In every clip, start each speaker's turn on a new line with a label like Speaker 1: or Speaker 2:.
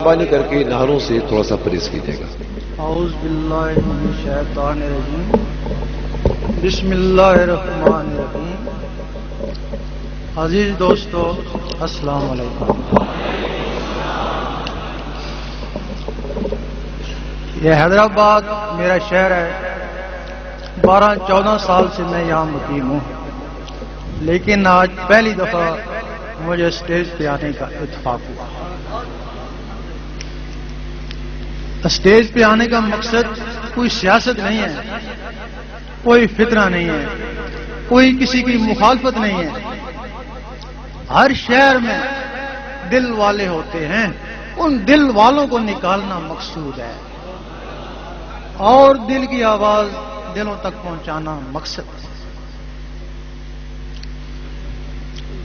Speaker 1: مہربانی کر کے نہروں سے تھوڑا سا پرہیز کیجیے گا۔
Speaker 2: اعوذ باللہ من الشیطان الرجیم، بسم اللہ الرحمن الرحیم۔ عزیز دوستو، السلام علیکم۔ یہ حیدرآباد میرا شہر ہے، 12-14 سال سے میں یہاں مقیم ہوں، لیکن آج پہلی دفعہ مجھے اسٹیج پہ آنے کا اتفاق ہوا۔ اسٹیج پہ آنے کا مقصد کوئی سیاست نہیں ہے، کوئی فتنہ نہیں ہے، کوئی کسی کی مخالفت نہیں ہے۔ ہر شہر میں دل والے ہوتے ہیں، ان دل والوں کو نکالنا مقصود ہے، اور دل کی آواز دلوں تک پہنچانا مقصد ہے۔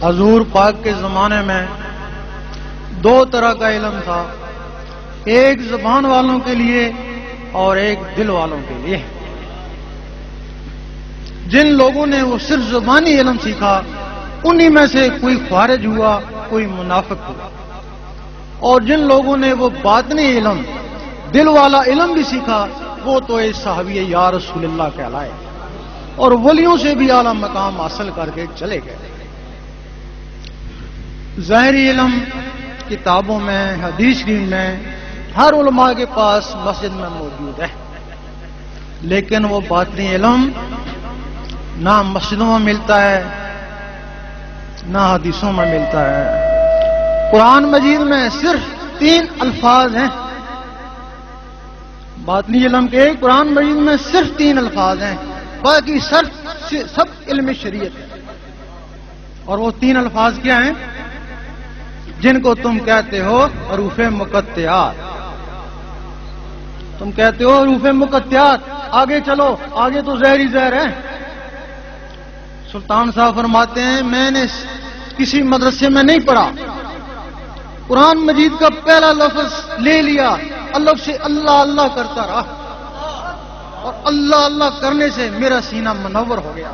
Speaker 2: حضور پاک کے زمانے میں دو طرح کا علم تھا، ایک زبان والوں کے لیے اور ایک دل والوں کے لیے۔ جن لوگوں نے وہ صرف زبانی علم سیکھا، انہی میں سے کوئی خارج ہوا، کوئی منافق ہوا، اور جن لوگوں نے وہ باطنی علم، دل والا علم بھی سیکھا، وہ تو اے صحابی یا رسول اللہ کہلائے، اور ولیوں سے بھی اعلیٰ مقام حاصل کر کے چلے گئے۔ ظاہری علم کتابوں میں، حدیث شریف میں، ہر علماء کے پاس مسجد میں موجود ہے، لیکن وہ باطنی علم نہ مسجدوں میں ملتا ہے، نہ حدیثوں میں ملتا ہے۔ قرآن مجید میں صرف 3 الفاظ ہیں، باطنی علم کے قرآن مجید میں صرف 3 الفاظ ہیں، باقی سب علم شریعت ہے۔ اور وہ 3 الفاظ کیا ہیں؟ جن کو تم کہتے ہو حروف مقطعات۔ تم کہتے ہو حروف مقطعات، آگے چلو، آگے تو زہری زہر ہے۔ سلطان صاحب فرماتے ہیں، میں نے کسی مدرسے میں نہیں پڑھا، قرآن مجید کا پہلا لفظ لے لیا، الگ سے اللہ اللہ کرتا رہا، اور اللہ اللہ کرنے سے میرا سینہ منور ہو گیا۔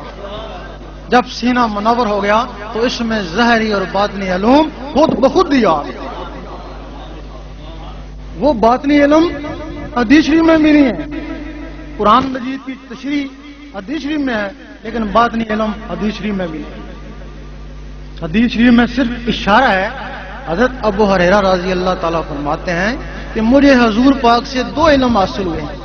Speaker 2: جب سینہ منور ہو گیا تو اس میں ظاہری اور باطنی علوم خود بخود ہی آ گیا۔ وہ باطنی علم حدیث شریف میں بھی نہیں ہے، قرآن مجید کی تشریح حدیث شریف میں ہے، لیکن باطنی علم حدیث شریف میں بھی نہیں۔ حدیث شریف میں صرف اشارہ ہے۔ حضرت ابو ہریرہ رضی اللہ تعالیٰ فرماتے ہیں کہ مجھے حضور پاک سے 2 علم حاصل ہوئے ہیں،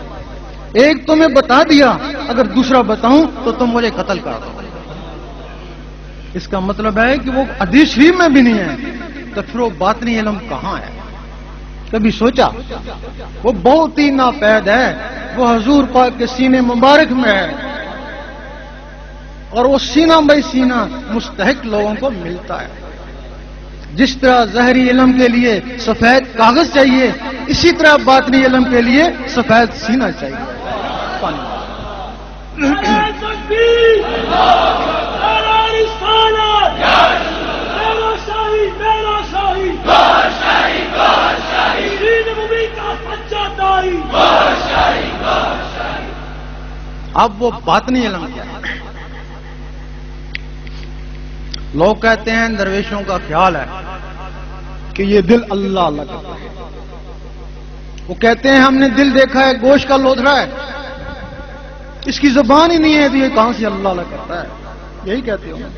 Speaker 2: ایک تمہیں بتا دیا، اگر دوسرا بتاؤں تو تم مجھے قتل کر دو۔ اس کا مطلب ہے کہ وہ حدیث شریف میں بھی نہیں ہے، تو پھر وہ باطنی علم کہاں ہے؟ کبھی سوچا؟ وہ بہت ہی ناپید ہے، وہ حضور پاک کے سینے مبارک میں ہے، اور وہ سینہ بائی سینہ مستحق لوگوں کو ملتا ہے۔ جس طرح ظاہری علم کے لیے سفید کاغذ چاہیے، اسی طرح باطنی علم کے لیے سفید سینہ چاہیے۔ اب وہ باطنی علم کیا ہے؟ لوگ کہتے ہیں درویشوں کا خیال ہے کہ یہ دل اللہ اللہ کرتا ہے۔ وہ کہتے ہیں ہم نے دل دیکھا ہے، گوشت کا لوتھڑا ہے، اس کی زبان ہی نہیں ہے تو یہ کہاں سے اللہ اللہ کرتا ہے؟ یہی کہتے ہوں۔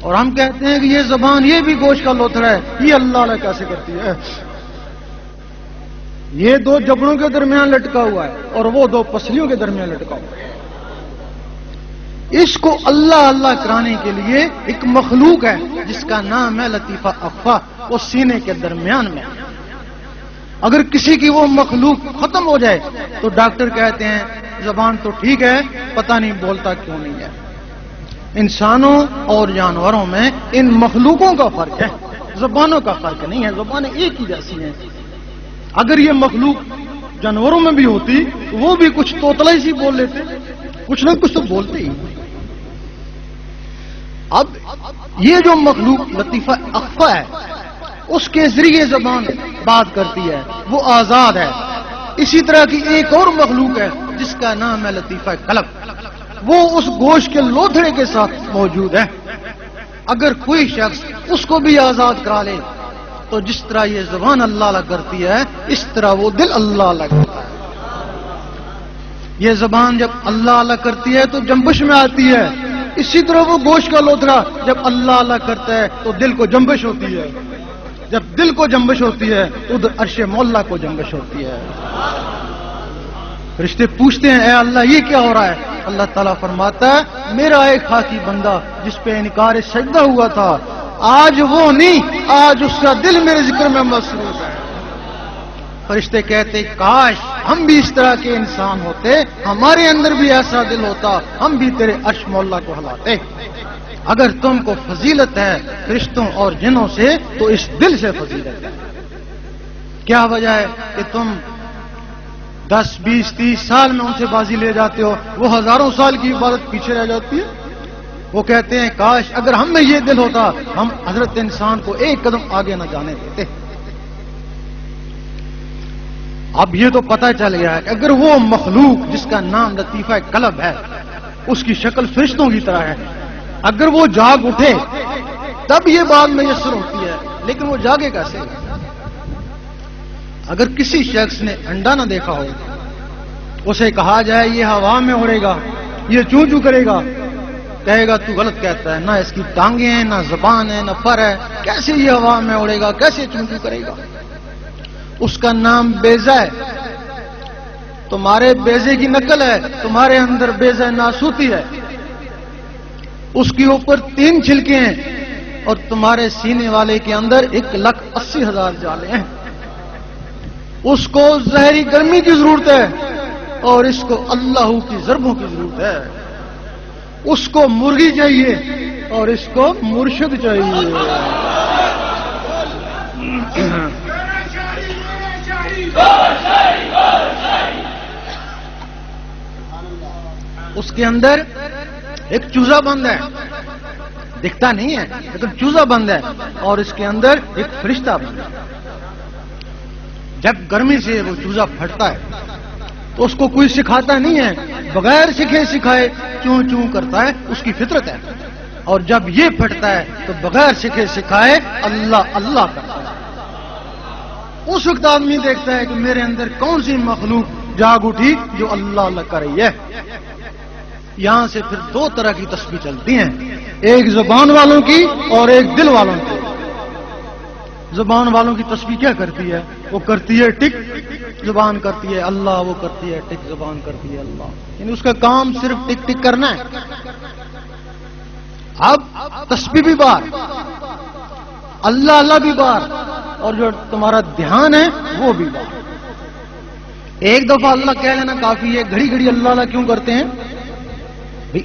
Speaker 2: اور ہم کہتے ہیں کہ یہ زبان، یہ بھی گوشت کا لوتھڑا ہے، یہ اللہ اللہ کیسے کرتی ہے؟ یہ 2 جبڑوں کے درمیان لٹکا ہوا ہے، اور وہ 2 پسلیوں کے درمیان لٹکا ہوا ہے۔ اس کو اللہ اللہ کرانے کے لیے ایک مخلوق ہے جس کا نام ہے لطیفہ اخفا، وہ سینے کے درمیان میں۔ اگر کسی کی وہ مخلوق ختم ہو جائے تو ڈاکٹر کہتے ہیں زبان تو ٹھیک ہے، پتہ نہیں بولتا کیوں نہیں ہے۔ انسانوں اور جانوروں میں ان مخلوقوں کا فرق ہے، زبانوں کا فرق نہیں ہے، زبانیں ایک ہی جیسی ہیں۔ اگر یہ مخلوق جانوروں میں بھی ہوتی تو وہ بھی کچھ توتلا ہی سی بول لیتے، کچھ نہ کچھ تو بولتے ہی۔ اب یہ جو مخلوق لطیفہ اخفا ہے، اس کے ذریعے زبان بات کرتی ہے، وہ آزاد ہے۔ اسی طرح کی ایک اور مخلوق ہے جس کا نام ہے لطیفہ قلب، وہ اس گوشت کے لوتھڑے کے ساتھ موجود ہے۔ اگر کوئی شخص اس کو بھی آزاد کرا لے تو جس طرح یہ زبان اللہ اللہ کرتی ہے اس طرح وہ دل اللہ اللہ کرتا ہے. یہ زبان جب اللہ اللہ کرتی ہے تو جنبش میں آتی ہے، اسی طرح وہ گوشت کا لوتھڑا جب اللہ اللہ کرتا ہے تو دل کو جنبش ہوتی ہے. جب دل کو جنبش ہوتی ہے تو ادھر عرش مولا کو جنبش ہوتی ہے. فرشتے پوچھتے ہیں اے اللہ یہ کیا ہو رہا ہے؟ اللہ تعالیٰ فرماتا ہے میرا ایک خاکی بندہ جس پہ انکار سجدہ ہوا تھا آج وہ نہیں، آج اس کا دل میرے ذکر میں مصروف ہے. فرشتے کہتے کاش ہم بھی اس طرح کے انسان ہوتے، ہمارے اندر بھی ایسا دل ہوتا، ہم بھی تیرے عرش مولا کو ہلاتے. اگر تم کو فضیلت ہے فرشتوں اور جنوں سے تو اس دل سے فضیلت ہے. کیا وجہ ہے کہ تم 10 20 30 سال میں ان سے بازی لے جاتے ہو، وہ ہزاروں سال کی عبادت پیچھے رہ جاتی ہے. وہ کہتے ہیں کاش اگر ہم میں یہ دل ہوتا ہم حضرت انسان کو ایک قدم آگے نہ جانے دیتے. اب یہ تو پتہ چل گیا ہے کہ اگر وہ مخلوق جس کا نام لطیفہ قلب ہے اس کی شکل فرشتوں کی طرح ہے، اگر وہ جاگ اٹھے تب یہ بات میسر ہوتی ہے، لیکن وہ جاگے کیسے؟ اگر کسی شخص نے انڈا نہ دیکھا ہو، اسے کہا جائے یہ ہوا میں اڑے گا، یہ چوں چوں کرے گا، کہے گا تو غلط کہتا ہے، نہ اس کی ٹانگیں ہیں، نہ زبان ہے، نہ پر ہے، کیسے یہ ہوا میں اڑے گا، کیسے چوں چوں کرے گا؟ اس کا نام بیضہ ہے. تمہارے بیضے کی نقل ہے، تمہارے اندر بیضہ ناسوتی ہے، اس کے اوپر 3 چھلکے ہیں اور تمہارے سینے والے کے اندر 1,80,000 جالے ہیں. اس کو زہری گرمی کی ضرورت ہے اور اس کو اللہ کی ضربوں کی ضرورت ہے. اس کو مرغی چاہیے اور اس کو مرشد چاہیے. اس کے اندر ایک چوزا بند ہے، دکھتا نہیں ہے لیکن چوزا بند ہے، اور اس کے اندر ایک فرشتہ بند ہے. جب گرمی سے وہ چوزا پھٹتا ہے تو اس کو کوئی سکھاتا نہیں ہے، بغیر سکھے سکھائے چوں چوں کرتا ہے، اس کی فطرت ہے. اور جب یہ پھٹتا ہے تو بغیر سکھے سکھائے اللہ اللہ کرتا ہے. اس وقت آدمی دیکھتا ہے کہ میرے اندر کون سی مخلوق جاگ اٹھی جو اللہ اللہ کر رہی ہے. یہاں سے پھر 2 طرح کی تسبیح چلتی ہیں، ایک زبان والوں کی اور ایک دل والوں کی. زبان والوں کی تسبیح کیا کرتی ہے؟ وہ کرتی ہے ٹک، زبان کرتی ہے اللہ، وہ کرتی ہے ٹک، زبان کرتی ہے اللہ. یعنی اس کا کام صرف ٹک ٹک کرنا ہے. اب تسبیح بھی بار، اللہ اللہ بھی بار، اور جو تمہارا دھیان ہے وہ بھی بار. ایک دفعہ اللہ کہہ لینا کافی ہے، گھڑی گھڑی اللہ اللہ کیوں کرتے ہیں؟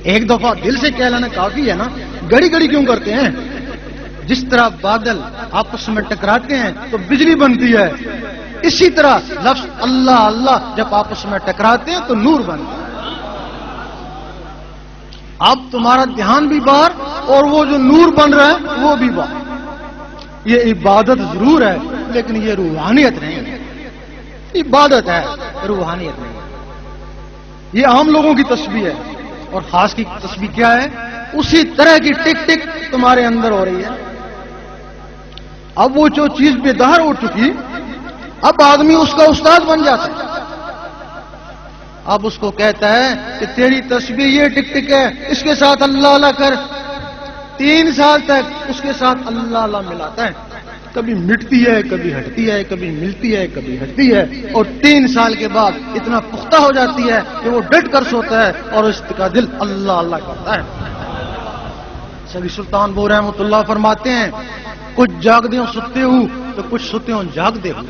Speaker 2: ایک دفعہ دل سے کہہ لینا کافی ہے نا، گھڑی گھڑی کیوں کرتے ہیں؟ جس طرح بادل آپس میں ٹکراتے ہیں تو بجلی بنتی ہے، اسی طرح لفظ اللہ اللہ جب آپس میں ٹکراتے ہیں تو نور بنتا ہے. اب تمہارا دھیان بھی باہر اور وہ جو نور بن رہا ہے وہ بھی باہر. یہ عبادت ضرور ہے لیکن یہ روحانیت نہیں ہے. عبادت ہے، روحانیت نہیں ہے. یہ عام لوگوں کی تسبیح ہے، اور خاص کی تسبیح کیا ہے؟ اسی طرح کی ٹک ٹک تمہارے اندر ہو رہی ہے. اب وہ جو چیز بیدار ہو چکی، اب آدمی اس کا استاد بن جاتا ہے. اب اس کو کہتا ہے کہ تیری تسبیح یہ ٹک ٹک ہے، اس کے ساتھ اللہ اللہ کر. 3 سال تک اس کے ساتھ اللہ اللہ ملاتا ہے، کبھی مٹتی ہے، کبھی ہٹتی ہے، کبھی ملتی ہے، کبھی ہٹتی ہے، اور 3 سال کے بعد اتنا پختہ ہو جاتی ہے کہ وہ ڈٹ کر سوتا ہے اور اس کا دل اللہ اللہ کرتا ہے. سبھی سلطان بو رحمۃ اللہ فرماتے ہیں کچھ جاگتے ہوں ستے ہوں تو کچھ ستے ہوں جاگتے ہوں.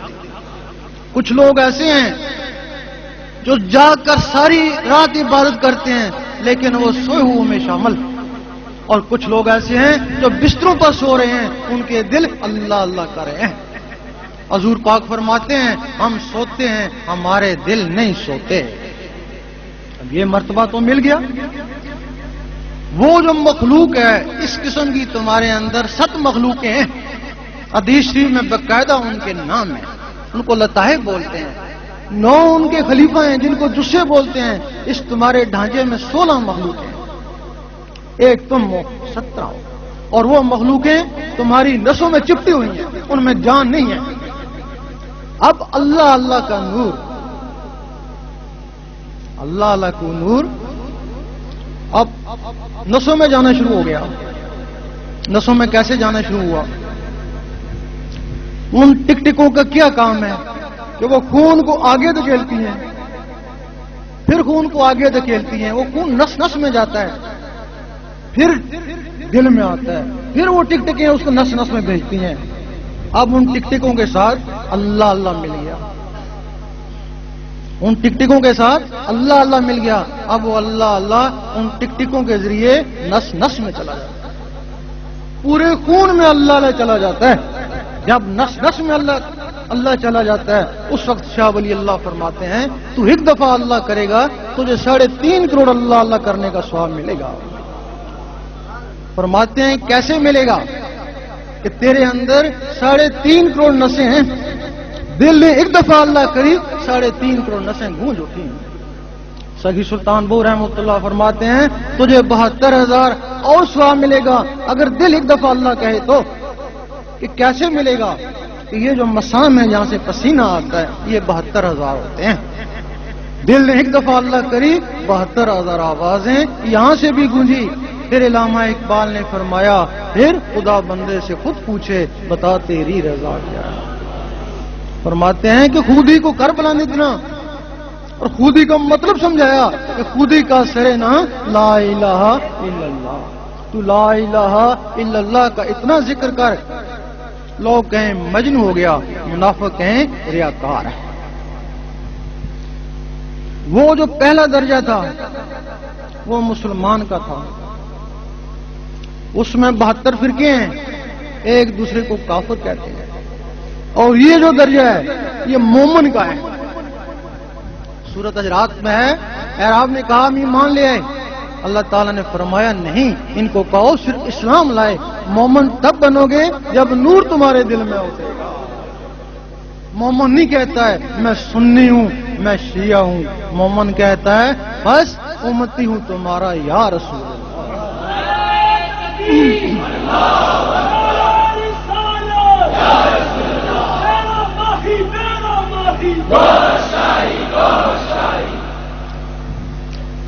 Speaker 2: کچھ لوگ ایسے ہیں جو جاگ کر ساری رات عبادت کرتے ہیں لیکن وہ سوئے ہوئے میں شامل. اور کچھ لوگ ایسے ہیں جو بستروں پر سو رہے ہیں، ان کے دل اللہ اللہ کر رہے ہیں. حضور پاک فرماتے ہیں ہم سوتے ہیں، ہمارے دل نہیں سوتے. اب یہ مرتبہ تو مل گیا. وہ جو مخلوق ہے اس قسم کی تمہارے اندر 7 مخلوقیں ہیں. حدیث شریف میں باقاعدہ ان کے نام ہیں، ان کو لطائف بولتے ہیں. 9 ان کے خلیفہ ہیں جن کو جسے بولتے ہیں. اس تمہارے ڈھانچے میں 16 مخلوق ہیں. ایک تم ہو، 17 ہو. اور وہ مخلوقیں تمہاری نسوں میں چپٹی ہوئی ہیں، ان میں جان نہیں ہے۔ اب اللہ اللہ کا نور، اللہ اللہ کو نور اب نسوں میں جانا شروع ہو گیا۔ نسوں میں کیسے جانا شروع ہوا؟ ان ٹکٹکوں کا کیا کام ہے کہ وہ خون کو آگے دھکیلتی ہیں، پھر خون کو آگے دھکیلتی ہیں، وہ خون نس نس میں جاتا ہے، پھر دل میں آتا ہے، پھر وہ ٹکٹکیں اس کو نس نس میں بھیجتی ہیں۔ اب ان ٹکٹکوں کے ساتھ اللہ اللہ مل گیا، ان ٹکٹکوں کے ساتھ اللہ اللہ مل گیا۔ اب وہ اللہ اللہ ان ٹکٹکوں کے ذریعے نس نس میں چلا جاتا ہے، پورے خون میں اللہ اللہ چلا جاتا ہے۔ جب نس نس میں اللہ اللہ چلا جاتا ہے، اس وقت شاہ ولی اللہ فرماتے ہیں تو ایک دفعہ اللہ کرے گا تجھے 3.5 کروڑ اللہ اللہ کرنے کا ثواب ملے گا۔ فرماتے ہیں کیسے ملے گا؟ کہ تیرے اندر 3.5 کروڑ نسیں ہیں، دل نے ایک دفعہ اللہ کری 3.5 کروڑ نسیں گونج اٹھی ہیں۔ سخی سلطان بو رحمۃ اللہ فرماتے ہیں تجھے 72,000 اور ثواب ملے گا اگر دل ایک دفعہ اللہ کہے تو۔ کہ کیسے ملے گا؟ کہ یہ جو مسام ہے جہاں سے پسینہ آتا ہے یہ 72,000 ہوتے ہیں۔ دل نے ایک دفعہ اللہ کری 72,000 آوازیں یہاں سے بھی گونجی۔ پھر علامہ اقبال نے فرمایا پھر خدا بندے سے خود پوچھے بتا تیری رضا کیا ہے۔ فرماتے ہیں کہ خودی کو کر بلانے دینا، اور خودی کا مطلب سمجھایا کہ خودی کا سرے نا لا الہ الا اللہ، تو لا الہ الا اللہ کا اتنا ذکر کر، لوگ کہیں مجنون ہو گیا، منافق کہیں ریاکار ہے۔ وہ جو پہلا درجہ تھا وہ مسلمان کا تھا، اس میں 72 فرقے ہیں، ایک دوسرے کو کافر کہتے ہیں، اور یہ جو درجہ ہے یہ مومن کا ہے۔ سورۃ حجرات میں ہے اعراب نے کہا ہم ایمان لے آئے، اللہ تعالیٰ نے فرمایا نہیں، ان کو کہو صرف اسلام لائے، مومن تب بنو گے جب نور تمہارے دل میں اترے گا۔ مومن نہیں کہتا ہے میں سنی ہوں میں شیعہ ہوں، مومن کہتا ہے بس امتی ہوں تمہارا یا رسول اللہ۔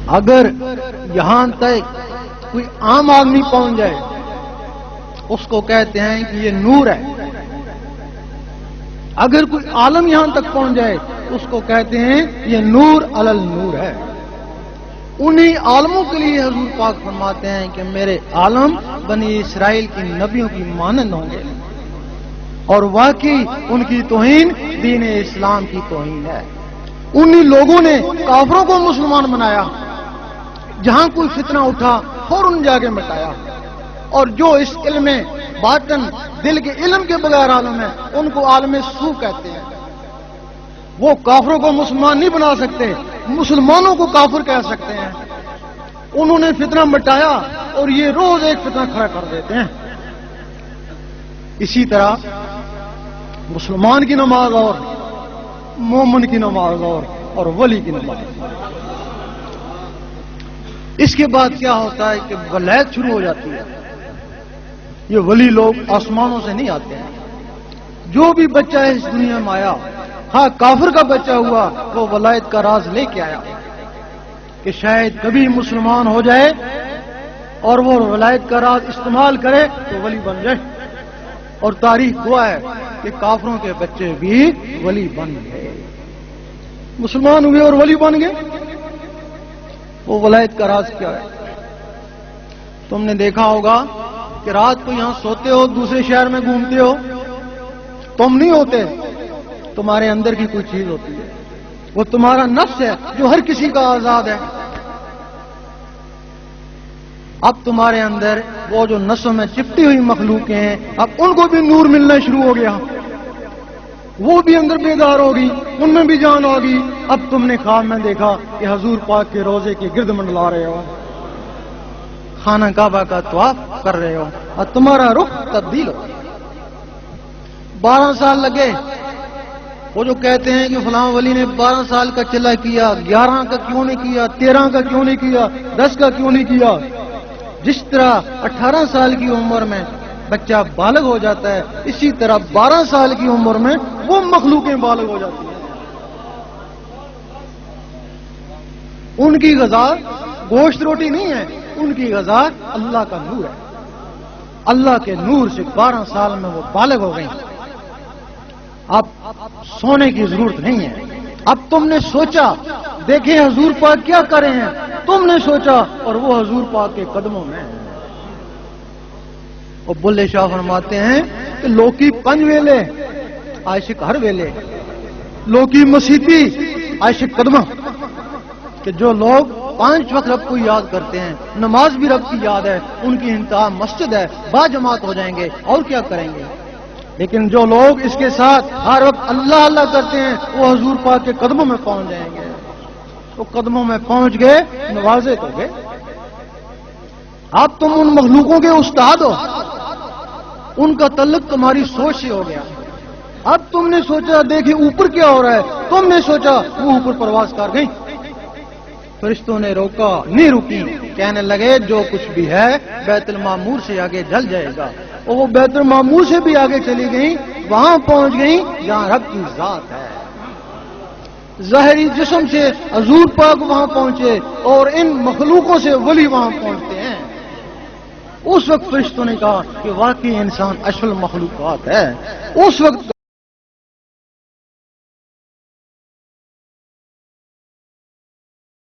Speaker 2: اگر یہاں تک کوئی عام آدمی پہنچ جائے اس کو کہتے ہیں کہ یہ نور ہے، اگر کوئی عالم یہاں تک پہنچ جائے اس کو کہتے ہیں یہ نور علی نور ہے۔ انہی عالموں کے لیے حضور پاک فرماتے ہیں کہ میرے عالم بنی اسرائیل کی نبیوں کی مانند ہوں گے، اور واقعی ان کی توہین دین اسلام کی توہین ہے۔ انہی لوگوں نے کافروں کو مسلمان بنایا، جہاں کوئی فتنہ اٹھا فوراً جا کے مٹایا، اور جو اس علم باطن دل کے علم کے بغیر عالم ہے ان کو عالم سو کہتے ہیں۔ وہ کافروں کو مسلمان نہیں بنا سکتے، مسلمانوں کو کافر کہہ سکتے ہیں۔ انہوں نے فتنہ مٹایا اور یہ روز ایک فتنہ کھڑا کر دیتے ہیں۔ اسی طرح مسلمان کی نماز اور مومن کی نماز اور ولی کی نماز۔ اس کے بعد کیا ہوتا ہے کہ ولایت شروع ہو جاتی ہے۔ یہ ولی لوگ آسمانوں سے نہیں آتے ہیں، جو بھی بچہ ہے اس دنیا میں آیا، ہاں کافر کا بچہ ہوا، وہ ولایت کا راز لے کے آیا کہ شاید کبھی مسلمان ہو جائے اور وہ ولایت کا راز استعمال کرے تو ولی بن جائے۔ اور تاریخ گواہ ہے کہ کافروں کے بچے بھی ولی بن گئے، مسلمان ہوئے اور ولی بن گئے۔ وہ ولایت کا راز کیا ہے؟ تم نے دیکھا ہوگا کہ رات کو یہاں سوتے ہو، دوسرے شہر میں گھومتے ہو، تم نہیں ہوتے، تمہارے اندر کی کوئی چیز ہوتی ہے، وہ تمہارا نفس ہے جو ہر کسی کا آزاد ہے۔ اب تمہارے اندر وہ جو نسوں میں چپٹی ہوئی مخلوقیں ہیں، اب ان کو بھی نور ملنا شروع ہو گیا، وہ بھی اندر بیدار ہوگی، ان میں بھی جان ہوگی۔ اب تم نے خواب میں دیکھا کہ حضور پاک کے روزے کے گرد منڈلا رہے ہو، خانہ کعبہ کا طواف کر رہے ہو، اور تمہارا رخ تبدیل ہو۔ 12 سال لگے، وہ جو کہتے ہیں کہ فلاں ولی نے 12 سال کا چلا کیا، 11 کا کیوں نہیں کیا، 13 کا کیوں نہیں کیا، 10 کا کیوں نہیں کیا؟ جس طرح 18 سال کی عمر میں بچہ بالغ ہو جاتا ہے، اسی طرح 12 سال کی عمر میں وہ مخلوقیں بالغ ہو جاتی ہیں۔ ان کی غذا گوشت روٹی نہیں ہے، ان کی غذا اللہ کا نور ہے۔ اللہ کے نور سے 12 سال میں وہ بالغ ہو گئی۔ اب سونے کی ضرورت نہیں ہے۔ اب تم نے سوچا، دیکھیں حضور پاک کیا کرے ہیں، تم نے سوچا اور وہ حضور پاک کے قدموں میں ہے۔ اور بلے شاہ فرماتے ہیں کہ لوکی 5 ویلے عاشق ہر ویلے، لوکی مسیتی عاشق قدمہ، کہ جو لوگ 5 وقت رب کو یاد کرتے ہیں، نماز بھی رب کی یاد ہے، ان کی انتہا مسجد ہے، با جماعت ہو جائیں گے اور کیا کریں گے۔ لیکن جو لوگ اس کے ساتھ ہر وقت اللہ اللہ کرتے ہیں، وہ حضور پاک کے قدموں میں پہنچ جائیں گے۔ تو قدموں میں پہنچ گئے، نوازے تو گئے۔ اب تم ان مخلوقوں کے استاد ہو، ان کا تعلق تمہاری سوچ سے ہو گیا۔ اب تم نے سوچا دیکھیں اوپر کیا ہو رہا ہے، تم نے سوچا وہ اوپر پرواز کر گئی۔ فرشتوں نے روکا، نہیں رکی، کہنے لگے جو کچھ بھی ہے بیت المعمور سے آگے جل جائے گا۔ اور وہ بیت المعمور سے بھی آگے چلی گئیں، وہاں پہنچ گئیں جہاں رب کی ذات ہے۔ ظاہری جسم سے حضور پاک وہاں پہنچے اور ان مخلوقوں سے ولی وہاں پہنچتے ہیں۔ اس وقت فرشتوں نے کہا کہ واقعی انسان اشرف المخلوقات ہے۔ اس وقت